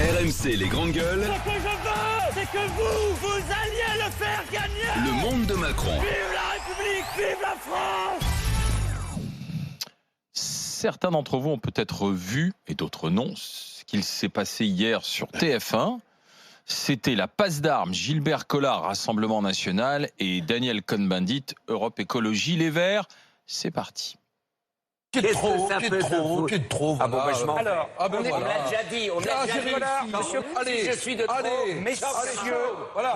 RMC, les grandes gueules. Ce que je veux, c'est que vous alliez le faire gagner. Le monde de Macron. Vive la République, vive la France. Certains d'entre vous ont peut-être vu, et d'autres non, ce qu'il s'est passé hier sur TF1. C'était la passe d'armes Gilbert Collard, Rassemblement National, et Daniel Cohn-Bendit, Europe Écologie Les Verts. C'est parti. Tu es de trop. Ah bon, ben je m'en vais. Alors, on l'a déjà dit, on l'a déjà dit. Monsieur, si je suis de trop,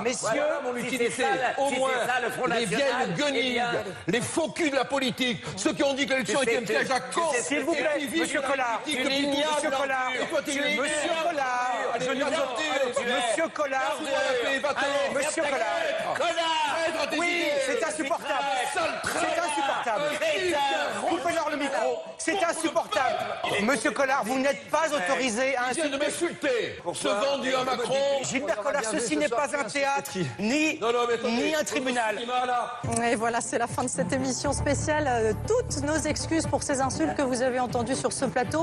messieurs, mon utilité, au moins, le Front les vieilles National, guenilles, les faux culs de la politique, ceux qui ont dit que l'élection était un piège à con. S'il vous plaît, monsieur Collard, monsieur Collard, monsieur Collard, monsieur Collard, oui, c'est insupportable, coupez-leur le micro, c'est insupportable. Monsieur Collard, vous n'êtes pas autorisé à Insulte de m'insulter, ce vendu à Macron. Gilbert Collard, ceci n'est pas un théâtre, ni un tribunal. Et voilà, c'est la fin de cette émission spéciale. Toutes nos excuses pour ces insultes que vous avez entendues sur ce plateau.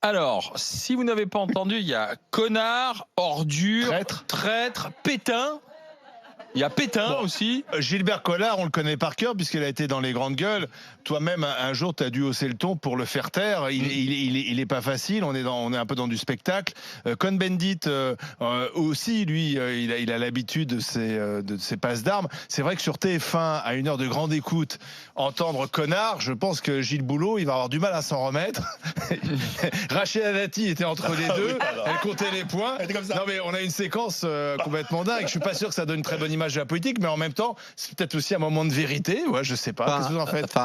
Alors, si vous n'avez pas entendu, il y a connard, ordure, traître, pétain. Il y a Pétain aussi. Gilbert Collard, on le connaît par cœur puisqu'il a été dans les grandes gueules. Toi-même, un jour, tu as dû hausser le ton pour le faire taire. Il est pas facile. On est un peu dans du spectacle. Cohn-Bendit aussi, lui, il a l'habitude de ses passes d'armes. C'est vrai que sur TF1, à une heure de grande écoute, entendre connard, je pense que Gilles Boulot, il va avoir du mal à s'en remettre. Rachida Dati était entre les deux. Elle comptait les points. Non mais on a une séquence complètement dingue. Je suis pas sûr que ça donne une très bonne image de la politique, mais en même temps, c'est peut-être aussi un moment de vérité. Ouais, je sais pas. Qu'est-ce que vous en faites ?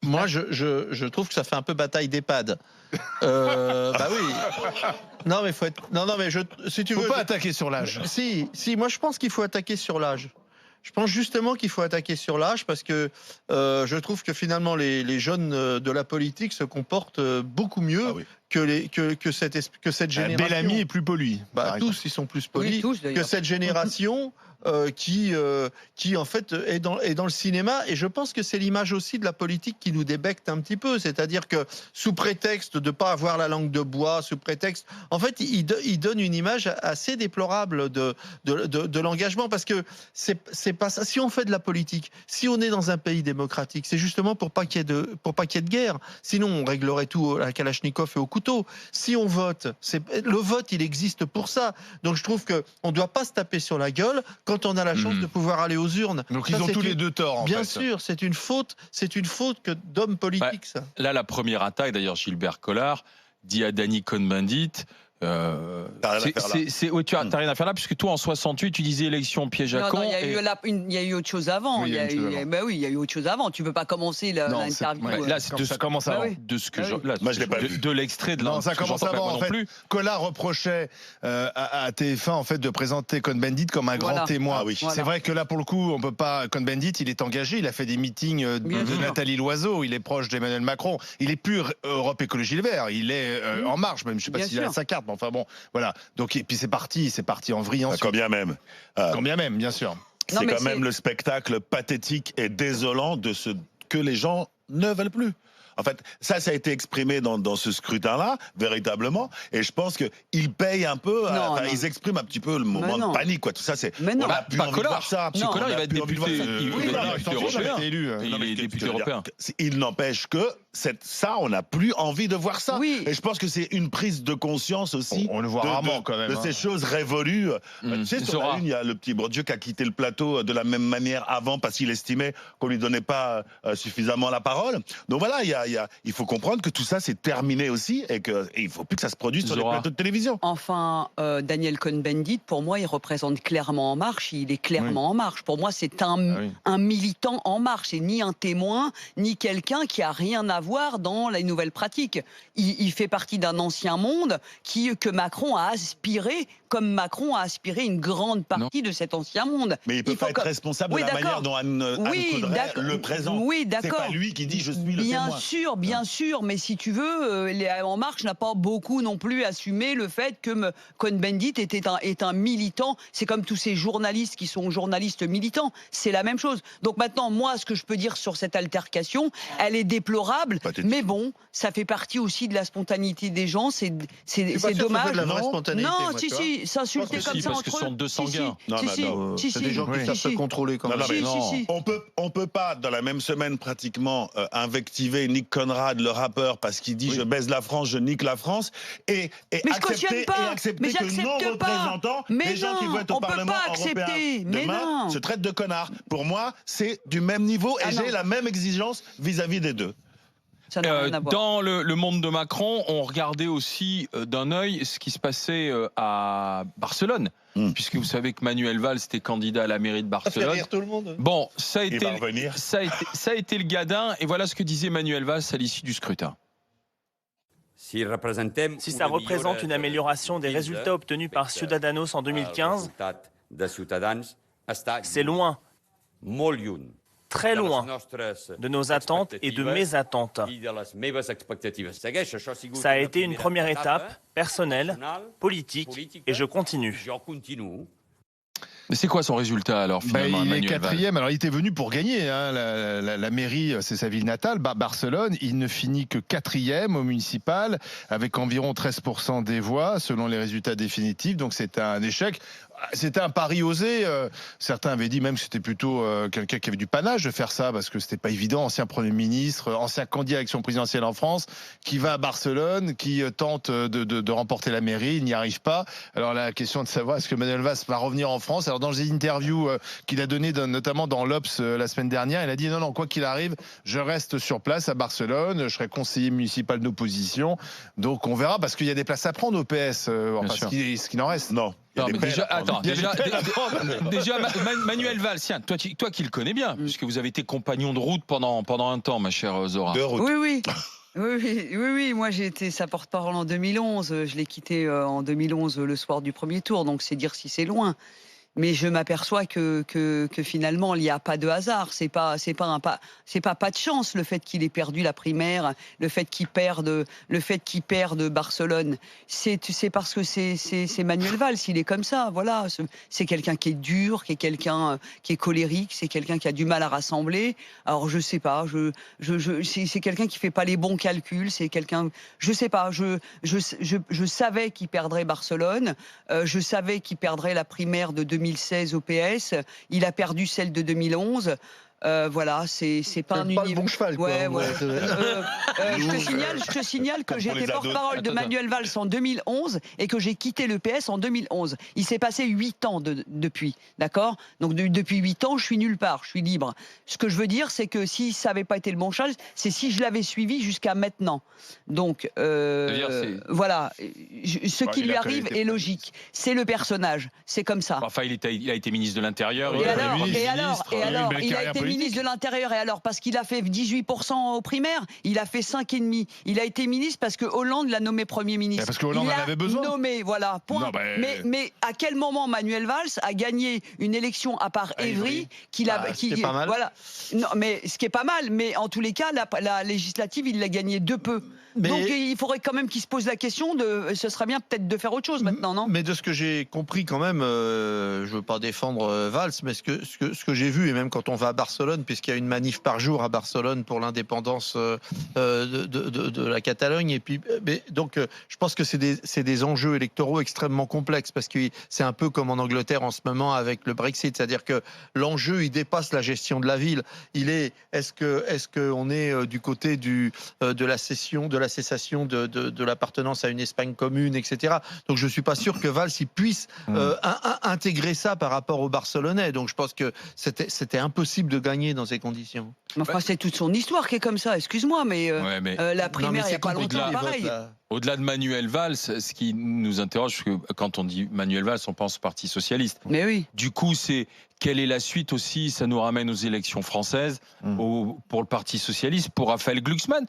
Moi, je trouve que ça fait un peu bataille d'EHPAD. Bah oui. Non, mais faut être. Non, mais si tu veux. Faut pas attaquer sur l'âge. Si. Moi, je pense qu'il faut attaquer sur l'âge. Je pense justement qu'il faut attaquer sur l'âge parce que je trouve que finalement les jeunes de la politique se comportent beaucoup mieux que cette génération. Bellamy est plus poli. Tous, ils sont plus polis que cette génération. Qui en fait est dans le cinéma, et je pense que c'est l'image aussi de la politique qui nous débecte un petit peu, c'est-à-dire que sous prétexte de pas avoir la langue de bois, sous prétexte, en fait, il donne une image assez déplorable de l'engagement, parce que c'est pas ça. Si on fait de la politique, si on est dans un pays démocratique, c'est justement pour pas qu'il y ait de guerre. Sinon, on réglerait tout à la Kalachnikov et au couteau. Si on vote, le vote, il existe pour ça. Donc je trouve que on doit pas se taper sur la gueule quand on a la chance de pouvoir aller aux urnes. Donc ils ont tous les deux tort, en fait. Bien sûr, c'est une faute que d'hommes politiques, ça. Là, la première attaque, d'ailleurs, Gilbert Collard dit à Danny Cohn-Bendit. Tu n'as rien à faire là, puisque toi en 68 tu disais élection piège à con. Il y a eu autre chose avant. Il y a eu autre chose avant. Tu peux pas commencer l'interview. Là, ça commence avant. De ce que moi, je l'ai pas vu. De l'extrait de ça commence avant. En fait, Collard reprochait à TF1 en fait de présenter Cohn-Bendit comme un grand témoin. C'est vrai que là, pour le coup, on peut pas. Cohn-Bendit, il est engagé. Il a fait des meetings de Nathalie Loiseau. Il est proche d'Emmanuel Macron. Il est plus Europe Écologie Les Verts. Il est En Marche. Même je sais pas s'il a sa carte. Enfin bon, voilà. Donc et puis c'est parti en vrille ensuite. Quand bien même, bien sûr. C'est quand même le spectacle pathétique et désolant de ce que les gens ne veulent plus. En fait, ça a été exprimé dans ce scrutin-là, véritablement, et je pense qu'ils payent un peu, ils expriment un petit peu le moment de panique, quoi. Tout ça, c'est. Mais non, on a plus envie de voir ça. Parce que Collard, il va être député. Il est député européen. Il n'empêche que ça, on n'a plus envie de voir ça. Et je pense que c'est une prise de conscience aussi. On le voit rarement quand même. De ces choses révolues. Tu sais, sur la une, il y a le petit Bourdieu qui a quitté le plateau de la même manière avant parce qu'il estimait qu'on lui donnait pas suffisamment la parole. Donc voilà, il faut comprendre que tout ça c'est terminé aussi et qu'il ne faut plus que ça se produise sur les plateaux de télévision. Enfin, Daniel Cohn-Bendit, pour moi, il représente clairement En Marche. Il est clairement En Marche. Pour moi, c'est un militant En Marche. Et ni un témoin, ni quelqu'un qui a rien à voir dans les nouvelles pratiques. Il fait partie d'un ancien monde que Macron a aspiré, comme Macron a aspiré une grande partie de cet ancien monde. Mais il ne peut pas être responsable de la manière dont Anne Coudray le présente. Oui, d'accord. C'est pas lui qui dit je suis le témoin. Bien sûr, mais si tu veux, En Marche n'a pas beaucoup non plus assumé le fait que Cohn-Bendit est un militant. C'est comme tous ces journalistes qui sont journalistes militants. C'est la même chose. Donc maintenant, moi, ce que je peux dire sur cette altercation, elle est déplorable. lamentable. Pathétique. Mais bon, ça fait partie aussi de la spontanéité des gens. C'est dommage. De la vraie spontanéité, non, moi, si, tu vois. si, s'insulter Je pense que comme si, ça parce que entre ce sont eux. deux sanguins. Non, Si, non, si, non. si, C'est des gens qui si, savent si. se contrôler quand Non, même. non, mais Si, si, si. on peut pas dans la même semaine pratiquement invectiver Nick Conrad, le rappeur, parce qu'il dit je baise la France, je nique la France, et Mais je accepter, cautionne pas. et accepter Mais que j'accepte nos pas. représentants, Mais les gens qui non, vont être au on peut Parlement pas européen accepter. Mais demain, non. se traitent de connards. Pour moi, c'est du même niveau et Ah non. j'ai la même exigence vis-à-vis des deux. Ça n'a rien à voir. Dans le monde de Macron, on regardait aussi d'un œil ce qui se passait à Barcelone. Puisque vous savez que Manuel Valls était candidat à la mairie de Ça fait Barcelone. rire tout le monde. Bon, ça a Il été, va revenir. ça a été le gadin, et voilà ce que disait Manuel Valls à l'issue du scrutin. Si ça représente une amélioration des résultats obtenus par Ciudadanos en 2015, c'est loin, très loin, de nos attentes et de mes attentes. Ça a été une première étape, personnelle, politique, et je continue. Mais c'est quoi son résultat alors finalement, il est Manuel Valls 4e. Alors il était venu pour gagner. Hein. La mairie, c'est sa ville natale, Barcelone. Il ne finit que 4e au municipal, avec environ 13% des voix, selon les résultats définitifs. Donc c'est un échec. C'était un pari osé. Certains avaient dit même que c'était plutôt quelqu'un qui avait du panache de faire ça, parce que c'était pas évident. Ancien Premier ministre, ancien candidat à l'élection présidentielle en France, qui va à Barcelone, qui tente de remporter la mairie, il n'y arrive pas. Alors la question de savoir est-ce que Manuel Valls va revenir en France. Alors dans les interviews qu'il a données, notamment dans l'Obs la semaine dernière, il a dit non, quoi qu'il arrive, je reste sur place à Barcelone, je serai conseiller municipal d'opposition. Donc on verra, parce qu'il y a des places à prendre au PS, ce qu'il en reste. Non. Non, mais déjà, Manuel Valls, tiens, toi qui le connais bien, puisque vous avez été compagnon de route pendant un temps, ma chère Zora. De route. Oui. Oui, moi j'ai été sa porte-parole en 2011. Je l'ai quitté en 2011 le soir du premier tour, donc c'est dire si c'est loin. Mais je m'aperçois que finalement il n'y a pas de hasard. C'est pas de chance le fait qu'il ait perdu la primaire, le fait qu'il perde Barcelone. C'est parce que c'est Manuel Valls. Il est comme ça. Voilà. C'est quelqu'un qui est dur, qui est quelqu'un qui est colérique, c'est quelqu'un qui a du mal à rassembler. Alors je sais pas. C'est quelqu'un qui fait pas les bons calculs. C'est quelqu'un. Je sais pas. Je savais qu'il perdrait Barcelone. Je savais qu'il perdrait la primaire de 2016 au PS, il a perdu celle de 2011. Voilà, c'est pas un pas le bon cheval, quoi. Je te signale que j'ai été porte-parole de Manuel Valls en 2011 et que j'ai quitté le PS en 2011. Il s'est passé 8 ans depuis, d'accord? Donc depuis 8 ans, je suis nulle part, je suis libre. Ce que je veux dire, c'est que si ça n'avait pas été le bon cheval, c'est si je l'avais suivi jusqu'à maintenant. Donc voilà, ce qui lui arrive est logique. C'est le personnage, c'est comme ça. Enfin, il a été ministre de l'Intérieur. Et alors, il a été ministre de l'Intérieur, et alors, parce qu'il a fait 18% aux primaires, il a fait 5,5%. Il a été ministre parce que Hollande l'a nommé Premier ministre. Parce que Hollande en avait besoin. Nommé, voilà, point. Non, mais à quel moment Manuel Valls a gagné une élection à part Évry qui est pas mal. Voilà. Non, mais ce qui est pas mal, mais en tous les cas, la législative, il l'a gagnée de peu. Donc il faudrait quand même qu'il se pose la question ce serait bien peut-être de faire autre chose maintenant, non? Mais de ce que j'ai compris quand même, je veux pas défendre Valls, mais ce que j'ai vu, et même quand on va à Barcelone, puisqu'il y a une manif par jour à Barcelone pour l'indépendance de la Catalogne, et puis donc je pense que c'est des enjeux électoraux extrêmement complexes, parce que c'est un peu comme en Angleterre en ce moment avec le Brexit, c'est-à-dire que l'enjeu il dépasse la gestion de la ville. Est-ce que on est du côté de la cessation de l'appartenance à une Espagne commune, etc. Donc je suis pas sûr que Valls il puisse intégrer ça par rapport aux Barcelonais. Donc je pense que c'était impossible de gagner dans ces conditions. Enfin, c'est toute son histoire qui est comme ça. Excuse-moi, mais la primaire, il n'y a pas longtemps, pareil. Au-delà de Manuel Valls, ce qui nous interroge, parce que quand on dit Manuel Valls, on pense au Parti socialiste. Mais oui. Du coup, c'est quelle est la suite aussi? Ça nous ramène aux élections françaises pour le Parti socialiste, pour Raphaël Glucksmann.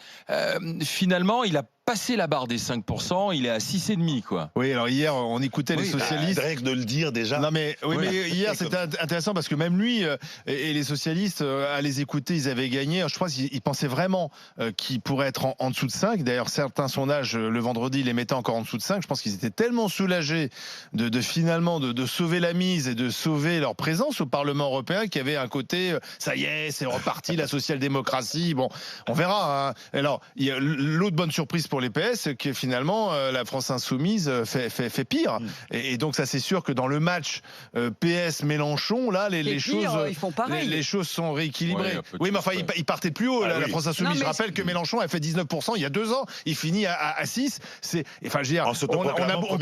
Finalement, il n'a passé la barre des 5%, il est à 6,5 quoi. Oui, alors hier, on écoutait les socialistes. Rien que de le dire déjà. Non mais mais hier c'était intéressant parce que même lui et les socialistes à les écouter, ils avaient gagné. Je crois qu'ils pensaient vraiment qu'ils pourraient être en dessous de 5. D'ailleurs, certains sondages le vendredi les mettaient encore en dessous de 5. Je pense qu'ils étaient tellement soulagés de finalement de sauver la mise et de sauver leur présence au Parlement européen qu'il y avait un côté ça y est, c'est reparti la social-démocratie. Bon, on verra. Hein. Alors, il y a l'autre bonne surprise pour les PS, que finalement la France insoumise fait pire. Et donc ça, c'est sûr que dans le match PS Mélenchon, là, les choses, ils font pareil. Les choses sont rééquilibrées. Ouais, oui, mais enfin, il partait plus haut. La France insoumise. Non, je rappelle que Mélenchon a fait 19% il y a 2 ans. Il finit à 6. C'est, enfin, je veux dire, on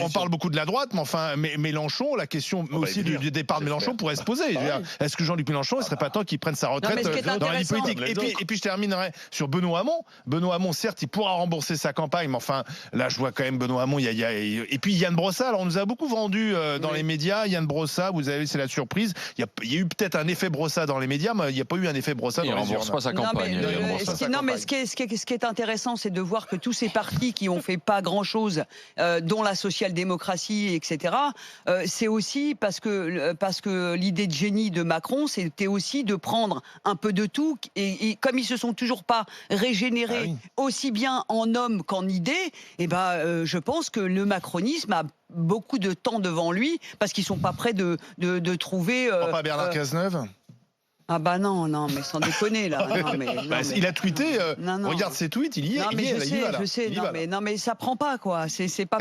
parle beaucoup de la droite, mais enfin, Mélenchon, la question aussi du départ de Mélenchon pourrait se poser. Est-ce que Jean-Luc Mélenchon, il serait pas temps qu'il prenne sa retraite dans la vie politique? Et puis je terminerai sur Benoît Hamon. Benoît Hamon, certes, il pourra rembourser sa campagne, mais enfin, là, je vois quand même Benoît Hamon. Et puis Yann Brossat. Alors, on nous a beaucoup vendu dans les médias. Yann Brossat, vous avez, c'est la surprise. Il y a eu peut-être un effet Brossat dans les médias, mais il n'y a pas eu un effet Brossat dans les urnes. Il rembourse pas sa campagne. Non, mais ce qui est intéressant, c'est de voir que tous ces partis qui ont fait pas grand-chose, dont la social-démocratie, etc., c'est aussi parce que l'idée de génie de Macron, c'était aussi de prendre un peu de tout. Et comme ils se sont toujours pas régénérés aussi bien en hommes qu'en idées, je pense que le macronisme a beaucoup de temps devant lui parce qu'ils sont pas prêts de trouver. Pas Bernard Cazeneuve. Ah bah non, mais sans déconner là. Il a tweeté. Regarde ses tweets, il y est. Je sais. Non mais ça prend pas quoi. C'est pas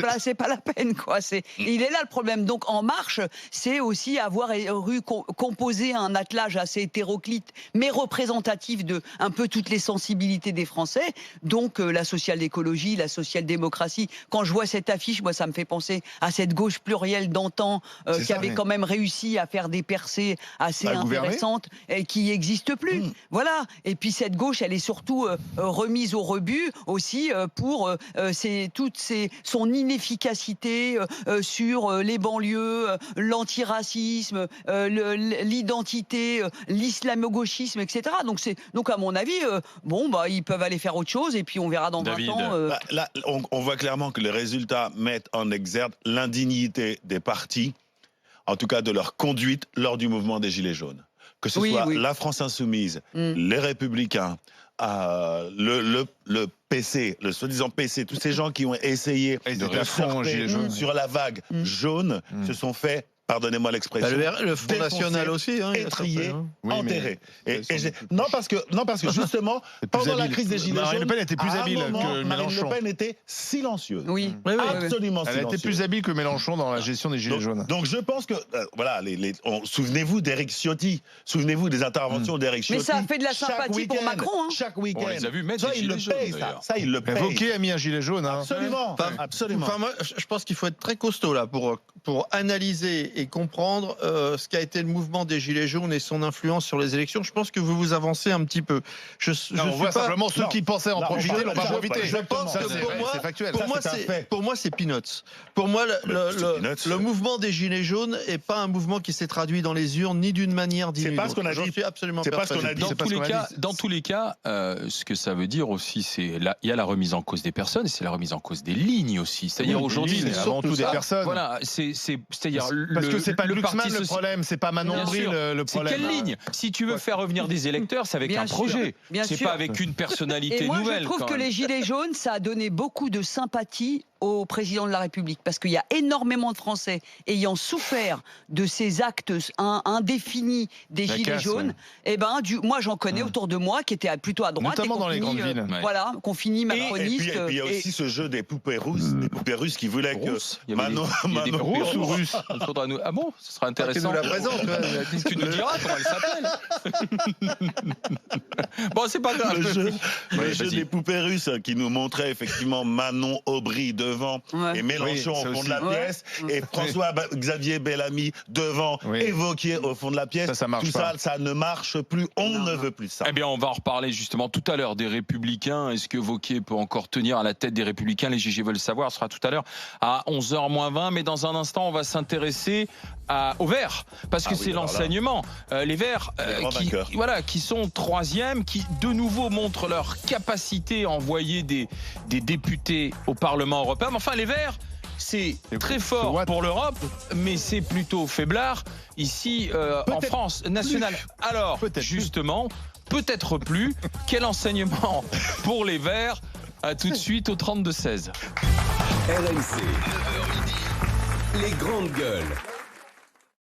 la peine quoi. Il est là le problème. Donc En Marche, c'est aussi avoir composé un attelage assez hétéroclite, mais représentatif de un peu toutes les sensibilités des Français. Donc la social-écologie, la social-démocratie. Quand je vois cette affiche, moi ça me fait penser à cette gauche plurielle d'antan qui avait quand même réussi à faire des percées assez intéressantes. Qui n'existe plus. Voilà. Et puis cette gauche, elle est surtout remise au rebut aussi pour son inefficacité sur les banlieues, l'antiracisme, l'identité, l'islamo-gauchisme, etc. Donc à mon avis, ils peuvent aller faire autre chose et puis on verra dans 20 ans. Là, on voit clairement que les résultats mettent en exergue l'indignité des partis, en tout cas de leur conduite lors du mouvement des Gilets jaunes. Que ce soit la France insoumise, les Républicains, le PC, le soi-disant PC, tous ces gens qui ont essayé de surfer sur la vague jaune se sont fait, pardonnez-moi l'expression, le Front National aussi, étrier, enterré. Non, parce que justement, pendant la crise des Gilets jaunes, Marine Le Pen était plus habile que Mélenchon. Marine Le Pen était silencieuse. Absolument silencieuse. Elle était plus habile que Mélenchon dans la gestion des Gilets jaunes. Donc je pense que, souvenez-vous d'Éric Ciotti, souvenez-vous des interventions d'Éric Ciotti. Mais ça a fait de la sympathie pour Macron. Chaque week-end. On les a vus mettre des gilets jaunes. Ça, il le paye. Wauquiez a mis un gilet jaune. Absolument. Enfin, moi, je pense qu'il faut être très costaud là pour analyser et comprendre ce qu'a été le mouvement des Gilets jaunes et son influence sur les élections. Je pense que vous vous avancez un petit peu. On voit simplement ceux qui pensaient en profiter n'ont pas profité. Je pense que pour moi, c'est peanuts. Pour moi, le mouvement des Gilets jaunes n'est pas un mouvement qui s'est traduit dans les urnes ni d'une manière ni d'une autre. C'est pas ce qu'on a dit. Je suis absolument persuadé. Dans tous les cas, ce que ça veut dire aussi, c'est il y a la remise en cause des personnes, et c'est la remise en cause des lignes aussi. C'est-à-dire aujourd'hui, c'est avant tout des personnes. Voilà, c'est-à-dire parce que c'est pas Glucksmann le problème, c'est pas Manon Bril le problème. C'est quelle ligne? Si tu veux faire revenir des électeurs, c'est avec un projet. C'est pas avec une personnalité nouvelle. Et moi, je trouve que les Gilets jaunes, ça a donné beaucoup de sympathie au président de la République, parce qu'il y a énormément de Français ayant souffert de ces actes indéfinis des Gilets jaunes. Et moi j'en connais autour de moi qui étaient plutôt à droite, notamment dans les grandes villes. Voilà, qu'on finit macroniste. Et puis il y a aussi ce jeu des poupées russes, qui voulaient que Manon Rousse ou russe. Ah bon, ce sera intéressant. Tu nous diras comment elle s'appelle. Bon, c'est pas grave. Le jeu des poupées russes qui nous montrait effectivement Manon Aubry de devant et Mélenchon Oui, au fond aussi. de la pièce et François-Xavier Bellamy devant et Wauquiez au fond de la pièce. Ça marche tout pas. ça ne marche plus. On ne veut plus ça. Eh bien, on va en reparler justement tout à l'heure des Républicains. Est-ce que Wauquiez peut encore tenir à la tête des Républicains? Les GG veulent savoir. Ce sera tout à l'heure à 11h moins 20. Mais dans un instant, on va s'intéresser aux Verts, parce que c'est l'enseignement. Les Verts qui sont troisième, qui de nouveau montrent leur capacité à envoyer des députés au Parlement européen. Mais enfin, les Verts, c'est très fort pour l'Europe, mais c'est plutôt faiblard ici en France nationale. Alors, justement, peut-être plus. Quel enseignement pour les Verts? À tout de suite au 32-16. RMC, 9h midi, les grandes gueules.